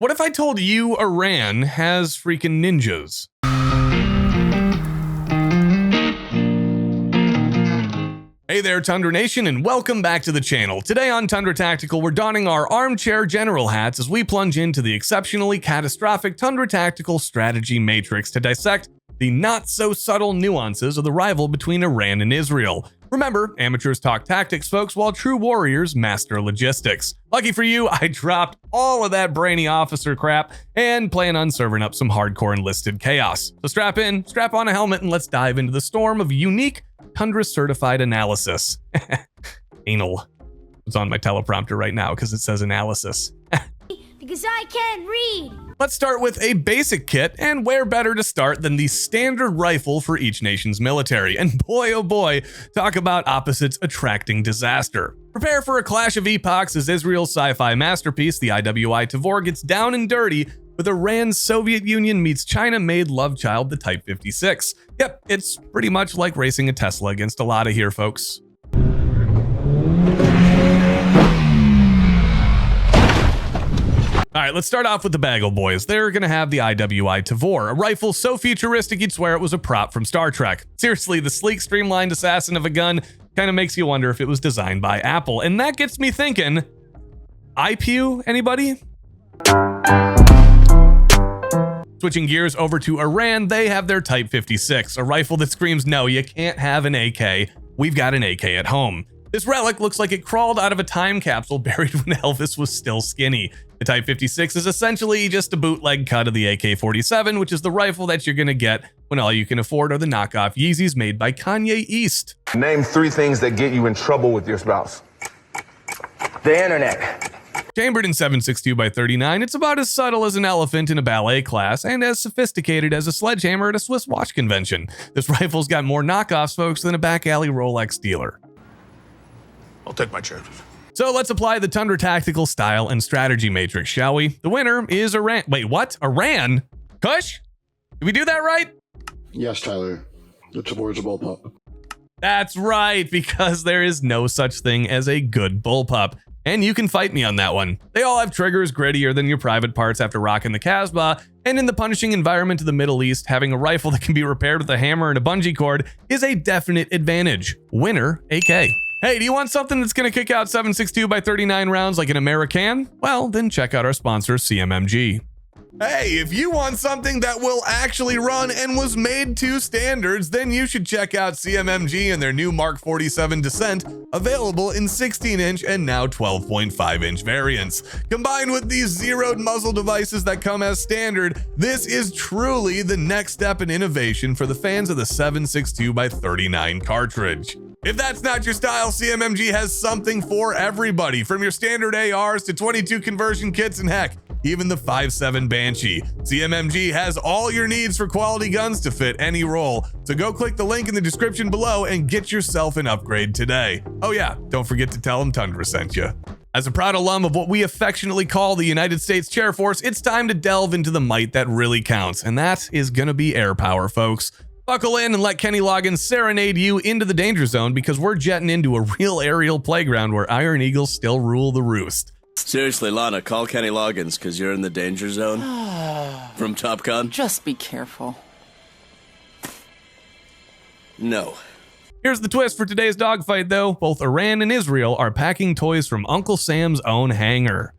What if I told you Iran has freaking ninjas? Hey there, Tundra Nation, and welcome back to the channel. Today on Tundra Tactical, we're donning our armchair general hats as we plunge into the exceptionally catastrophic Tundra Tactical strategy matrix to dissect the not-so-subtle nuances of the rival between Iran and Israel. Remember, amateurs talk tactics, folks, while true warriors master logistics. Lucky for you, I dropped all of that brainy officer crap and plan on serving up some hardcore enlisted chaos. So strap in, strap on a helmet, and let's dive into the storm of unique Tundra-certified analysis. Anal. It's on my teleprompter right now because it says analysis. Because I can't read. Let's start with a basic kit, and where better to start than the standard rifle for each nation's military. And boy, oh boy, talk about opposites attracting disaster. Prepare for a clash of epochs as Israel's sci-fi masterpiece, the IWI Tavor, gets down and dirty with Iran's Soviet Union meets China-made love child, the Type 56. Yep, it's pretty much like racing a Tesla against a Lada here, folks. All right, let's start off with the Bagel Boys. They're going to have the IWI Tavor, a rifle so futuristic you'd swear it was a prop from Star Trek. Seriously, the sleek, streamlined assassin of a gun kind of makes you wonder if it was designed by Apple. And that gets me thinking, IPU, anybody? Switching gears over to Iran, they have their Type 56, a rifle that screams, no, you can't have an AK. We've got an AK at home. This relic looks like it crawled out of a time capsule buried when Elvis was still skinny. The Type 56 is essentially just a bootleg cut of the AK-47, which is the rifle that you're gonna get when all you can afford are the knockoff Yeezys made by Kanye East. Name 3 things that get you in trouble with your spouse. The internet. Chambered in 7.62x39, it's about as subtle as an elephant in a ballet class and as sophisticated as a sledgehammer at a Swiss watch convention. This rifle's got more knockoffs, folks, than a back alley Rolex dealer. I'll take my chances. So let's apply the Tundra Tactical style and strategy matrix, shall we? The winner is Iran. Wait, what? Iran? Kush? Did we do that right? Yes, Tyler. The Tavor's a bullpup. That's right, because there is no such thing as a good bullpup. And you can fight me on that one. They all have triggers grittier than your private parts after rocking the Casbah, and in the punishing environment of the Middle East, having a rifle that can be repaired with a hammer and a bungee cord is a definite advantage. Winner, AK. Hey, do you want something that's gonna kick out 7.62x39 rounds like an American? Well, then check out our sponsor, CMMG. Hey, if you want something that will actually run and was made to standards, then you should check out CMMG and their new Mark 47 Descent, available in 16-inch and now 12.5-inch variants. Combined with these zeroed muzzle devices that come as standard, this is truly the next step in innovation for the fans of the 7.62x39 cartridge. If that's not your style, CMMG has something for everybody, from your standard ARs to 22 conversion kits and heck, even the 5.7 Banshee. CMMG has all your needs for quality guns to fit any role. So go click the link in the description below and get yourself an upgrade today. Oh yeah, don't forget to tell them Tundra sent you. As a proud alum of what we affectionately call the United States Chair Force, it's time to delve into the might that really counts, and that is gonna be air power, folks. Buckle in and let Kenny Loggins serenade you into the danger zone, because we're jetting into a real aerial playground where Iron Eagles still rule the roost. Seriously, Lana, call Kenny Loggins, because you're in the danger zone from Top Gun. Just be careful. No. Here's the twist for today's dogfight, though. Both Iran and Israel are packing toys from Uncle Sam's own hangar.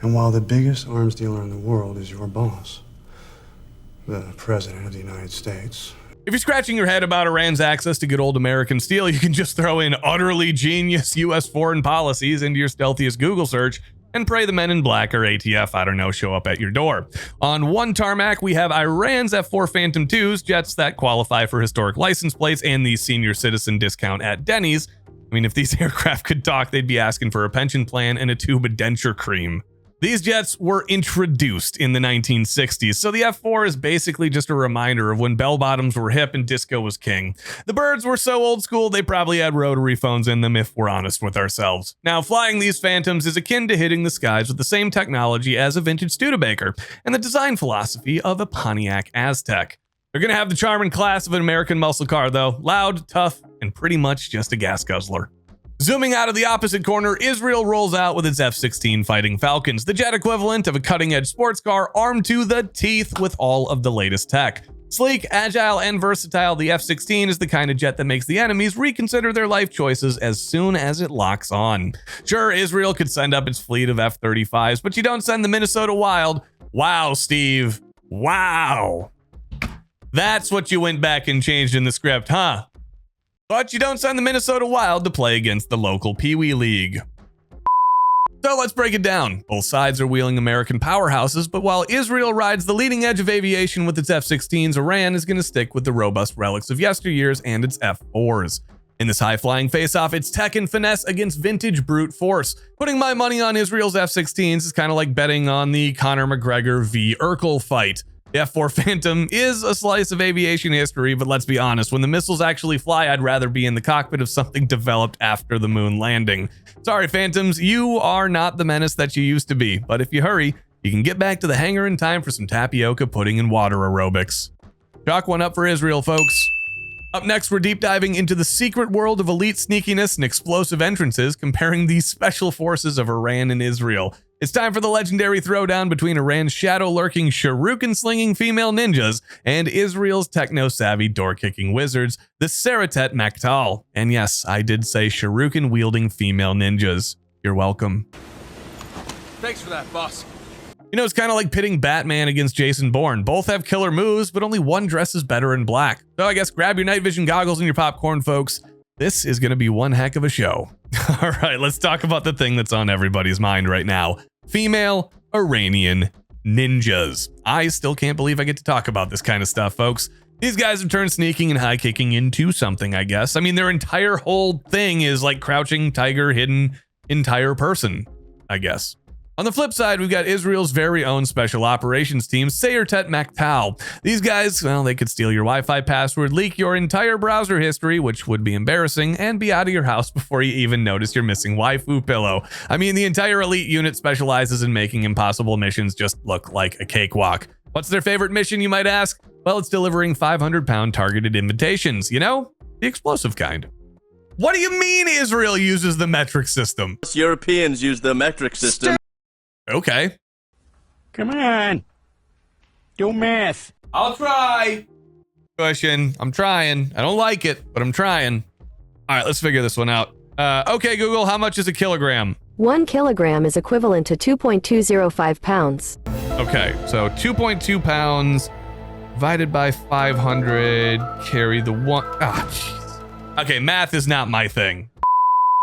And while the biggest arms dealer in the world is your boss, the President of the United States. If you're scratching your head about Iran's access to good old American steel, you can just throw in utterly genius US foreign policies into your stealthiest Google search and pray the men in black or ATF, I don't know, show up at your door. On one tarmac, we have Iran's F-4 Phantom IIs, jets that qualify for historic license plates and the senior citizen discount at Denny's. I mean, if these aircraft could talk, they'd be asking for a pension plan and a tube of denture cream. These jets were introduced in the 1960s, so the F-4 is basically just a reminder of when bell-bottoms were hip and disco was king. The birds were so old school, they probably had rotary phones in them, if we're honest with ourselves. Now, flying these Phantoms is akin to hitting the skies with the same technology as a vintage Studebaker, and the design philosophy of a Pontiac Aztec. They're gonna have the charm and class of an American muscle car, though. Loud, tough, and pretty much just a gas guzzler. Zooming out of the opposite corner, Israel rolls out with its F-16 Fighting Falcons, the jet equivalent of a cutting-edge sports car armed to the teeth with all of the latest tech. Sleek, agile, and versatile, the F-16 is the kind of jet that makes the enemies reconsider their life choices as soon as it locks on. Sure, Israel could send up its fleet of F-35s, but you don't send the Minnesota Wild. Wow, Steve. Wow. That's what you went back and changed in the script, huh? But you don't send the Minnesota Wild to play against the local Pee Wee League. So let's break it down. Both sides are wheeling American powerhouses, but while Israel rides the leading edge of aviation with its F-16s, Iran is going to stick with the robust relics of yesteryears and its F-4s. In this high-flying face-off, it's tech and finesse against vintage brute force. Putting my money on Israel's F-16s is kind of like betting on the Conor McGregor v. Urkel fight. The F-4 Phantom is a slice of aviation history, but let's be honest, when the missiles actually fly, I'd rather be in the cockpit of something developed after the moon landing. Sorry, Phantoms, you are not the menace that you used to be, but if you hurry, you can get back to the hangar in time for some tapioca pudding and water aerobics. Chalk one up for Israel, folks. Up next, we're deep diving into the secret world of elite sneakiness and explosive entrances, comparing the special forces of Iran and Israel. It's time for the legendary throwdown between Iran's shadow-lurking, shuriken-slinging female ninjas and Israel's techno-savvy, door-kicking wizards, the Tundra Tactical. And yes, I did say shuriken-wielding female ninjas. You're welcome. Thanks for that, boss. You know, it's kind of like pitting Batman against Jason Bourne. Both have killer moves, but only one dresses better in black. So I guess grab your night vision goggles and your popcorn, folks. This is going to be one heck of a show. All right, let's talk about the thing that's on everybody's mind right now. Female Iranian ninjas. I still can't believe I get to talk about this kind of stuff, folks. These guys have turned sneaking and high kicking into something, I guess. I mean, their entire whole thing is like crouching tiger, hidden entire person, I guess. On the flip side, we've got Israel's very own special operations team, Tundra Tactical. These guys, well, they could steal your Wi-Fi password, leak your entire browser history, which would be embarrassing, and be out of your house before you even notice your missing waifu pillow. I mean, the entire elite unit specializes in making impossible missions just look like a cakewalk. What's their favorite mission, you might ask? Well, it's delivering 500-pound targeted invitations, you know, the explosive kind. What do you mean Israel uses the metric system? Europeans use the metric system. Okay. Come on. Do math. I'll try. Question. I'm trying. I don't like it, but I'm trying. All right, let's figure this one out. Okay, Google, how much is a kilogram? 1 kilogram is equivalent to 2.205 pounds. Okay, so 2.2 pounds divided by 500, carry the one. Ah, jeez. Okay, math is not my thing.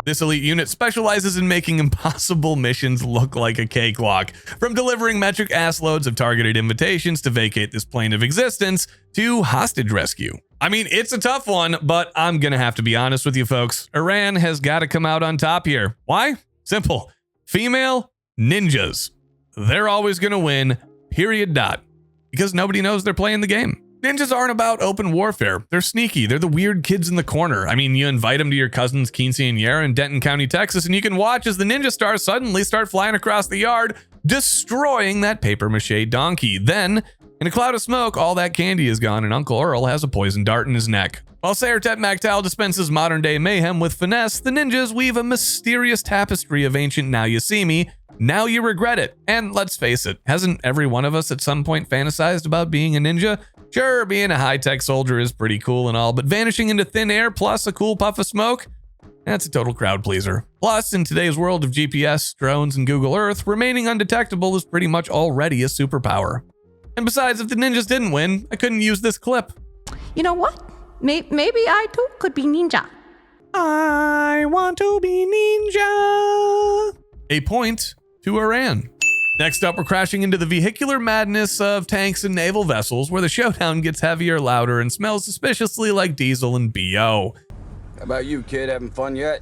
This elite unit specializes in making impossible missions look like a cakewalk. From delivering metric ass loads of targeted invitations to vacate this plane of existence to hostage rescue. I mean, it's a tough one, but I'm gonna have to be honest with you folks. Iran has got to come out on top here. Why? Simple. Female ninjas. They're always gonna win, period dot. Because nobody knows they're playing the game. Ninjas aren't about open warfare. They're sneaky. They're the weird kids in the corner. I mean, you invite them to your cousin's quinceañera in Denton County, Texas, and you can watch as the ninja stars suddenly start flying across the yard, destroying that papier-mâché donkey. Then, in a cloud of smoke, all that candy is gone and Uncle Earl has a poison dart in his neck. While Tundra Tactical dispenses modern-day mayhem with finesse, the ninjas weave a mysterious tapestry of ancient now you see me, now you regret it. And let's face it, hasn't every one of us at some point fantasized about being a ninja? Sure, being a high-tech soldier is pretty cool and all, but vanishing into thin air plus a cool puff of smoke? That's a total crowd pleaser. Plus, in today's world of GPS, drones, and Google Earth, remaining undetectable is pretty much already a superpower. And besides, if the ninjas didn't win, I couldn't use this clip. You know what? Maybe I too could be ninja. I want to be ninja. A point to Iran. Next up, we're crashing into the vehicular madness of tanks and naval vessels, where the showdown gets heavier, louder, and smells suspiciously like diesel and BO. How about you, kid? Having fun yet?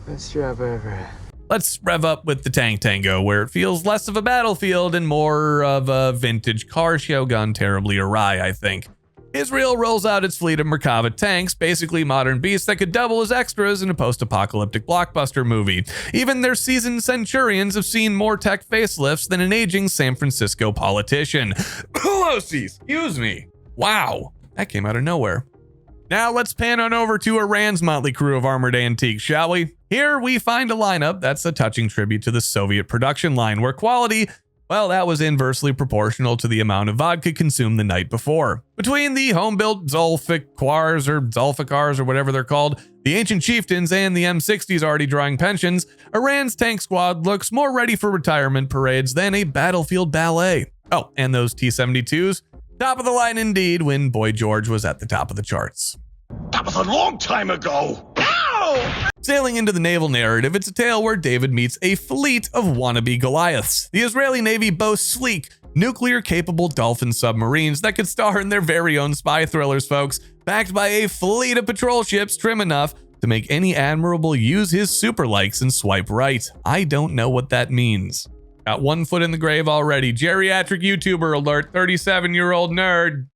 Best job ever. Let's rev up with the tank tango, where it feels less of a battlefield and more of a vintage car show gone terribly awry, I think. Israel rolls out its fleet of Merkava tanks, basically modern beasts that could double as extras in a post-apocalyptic blockbuster movie. Even their seasoned centurions have seen more tech facelifts than an aging San Francisco politician. Pelosi, excuse me. Wow, that came out of nowhere. Now let's pan on over to Iran's motley crew of armored antiques, shall we? Here we find a lineup that's a touching tribute to the Soviet production line, where quality, well, that was inversely proportional to the amount of vodka consumed the night before. Between the home-built Zulfikars or whatever they're called, the ancient chieftains, and the M60s already drawing pensions, Iran's tank squad looks more ready for retirement parades than a battlefield ballet. Oh, and those T-72s? Top of the line indeed when Boy George was at the top of the charts. That was a long time ago. Ow! Sailing into the naval narrative, it's a tale where David meets a fleet of wannabe Goliaths. The Israeli Navy boasts sleek, nuclear-capable Dolphin submarines that could star in their very own spy thrillers, folks, backed by a fleet of patrol ships trim enough to make any admiral use his super likes and swipe right. I don't know what that means. Got one foot in the grave already. Geriatric YouTuber alert, 37-year-old nerd.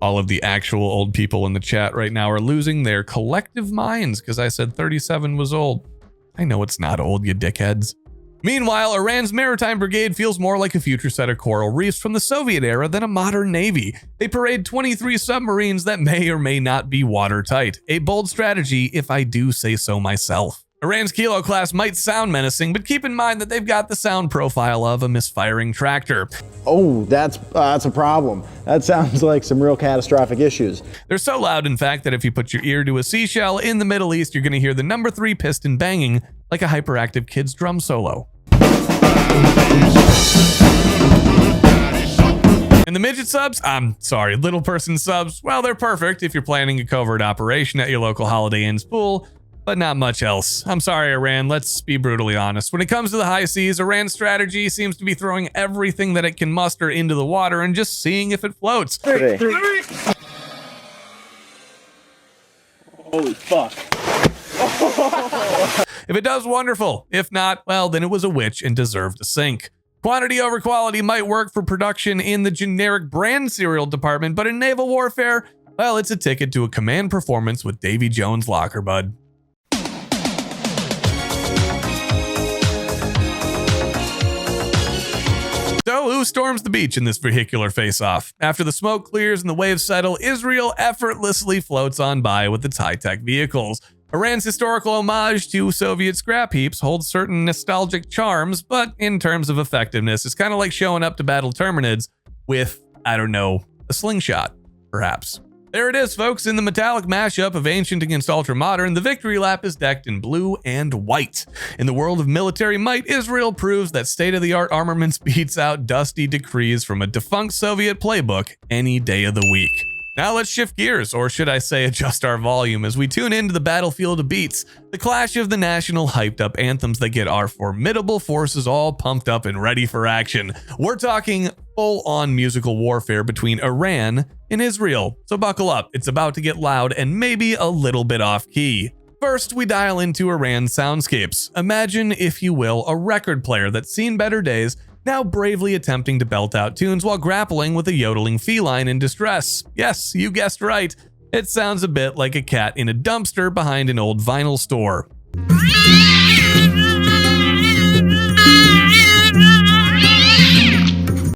All of the actual old people in the chat right now are losing their collective minds because I said 37 was old. I know it's not old, you dickheads. Meanwhile, Iran's maritime brigade feels more like a future set of coral reefs from the Soviet era than a modern navy. They parade 23 submarines that may or may not be watertight. A bold strategy, if I do say so myself. Iran's Kilo class might sound menacing, but keep in mind that they've got the sound profile of a misfiring tractor. Oh, that's a problem. That sounds like some real catastrophic issues. They're so loud, in fact, that if you put your ear to a seashell in the Middle East, you're going to hear the number 3 piston banging like a hyperactive kid's drum solo. And the midget subs? I'm sorry, little person subs? Well, they're perfect if you're planning a covert operation at your local Holiday Inn's pool, but not much else. I'm sorry, Iran, let's be brutally honest. When it comes to the high seas, Iran's strategy seems to be throwing everything that it can muster into the water and just seeing if it floats. Holy fuck. If it does, wonderful. If not, well, then it was a witch and deserved to sink. Quantity over quality might work for production in the generic brand cereal department, but in naval warfare, well, it's a ticket to a command performance with Davy Jones' locker, bud. So who storms the beach in this vehicular face-off? After the smoke clears and the waves settle, Israel effortlessly floats on by with its high-tech vehicles. Iran's historical homage to Soviet scrap heaps holds certain nostalgic charms, but in terms of effectiveness, it's kind of like showing up to battle Terminids with, I don't know, a slingshot, perhaps. There it is, folks. In the metallic mashup of ancient against ultra-modern, the victory lap is decked in blue and white. In the world of military might, Israel proves that state-of-the-art armaments beats out dusty decrees from a defunct Soviet playbook any day of the week. Now let's shift gears, or should I say adjust our volume, as we tune into the battlefield of beats, the clash of the national hyped-up anthems that get our formidable forces all pumped up and ready for action. We're talking full-on musical warfare between Iran and Israel, so buckle up, it's about to get loud and maybe a little bit off-key. First, we dial into Iran's soundscapes. Imagine, if you will, a record player that's seen better days, now bravely attempting to belt out tunes while grappling with a yodeling feline in distress. Yes, you guessed right. It sounds a bit like a cat in a dumpster behind an old vinyl store.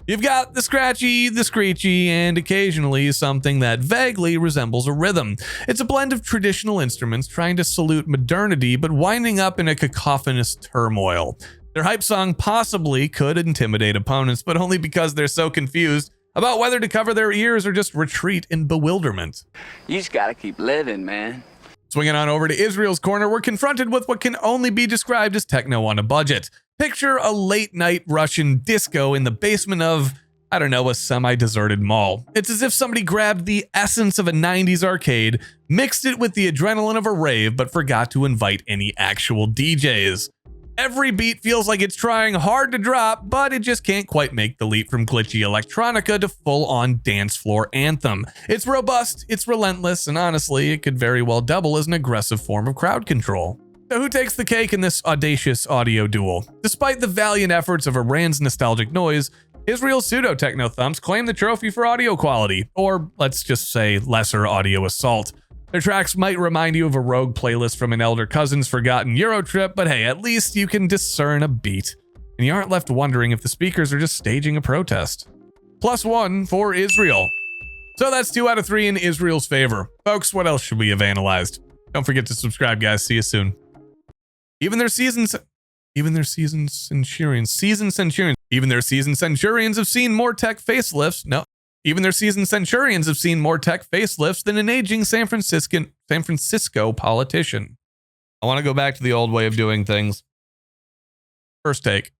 You've got the scratchy, the screechy, and occasionally something that vaguely resembles a rhythm. It's a blend of traditional instruments trying to salute modernity but winding up in a cacophonous turmoil. Their hype song possibly could intimidate opponents, but only because they're so confused about whether to cover their ears or just retreat in bewilderment. You just gotta keep living, man. Swinging on over to Israel's corner, we're confronted with what can only be described as techno on a budget. Picture a late-night Russian disco in the basement of, I don't know, a semi-deserted mall. It's as if somebody grabbed the essence of a 90s arcade, mixed it with the adrenaline of a rave, but forgot to invite any actual DJs. Every beat feels like it's trying hard to drop, but it just can't quite make the leap from glitchy electronica to full-on dance floor anthem. It's robust, it's relentless, and honestly, it could very well double as an aggressive form of crowd control. So who takes the cake in this audacious audio duel? Despite the valiant efforts of Iran's nostalgic noise, Israel's pseudo-techno thumps claim the trophy for audio quality, or let's just say lesser audio assault. Their tracks might remind you of a rogue playlist from an elder cousin's forgotten Euro trip, but hey, at least you can discern a beat, and you aren't left wondering if the speakers are just staging a protest. +1 for Israel. So that's 2 out of 3 in Israel's favor. Folks, what else should we have analyzed? Don't forget to subscribe, guys. See you soon. Even their seasoned centurions have seen more tech facelifts. No, even their seasoned centurions have seen more tech facelifts than an aging San Francisco politician. I want to go back to the old way of doing things. First take.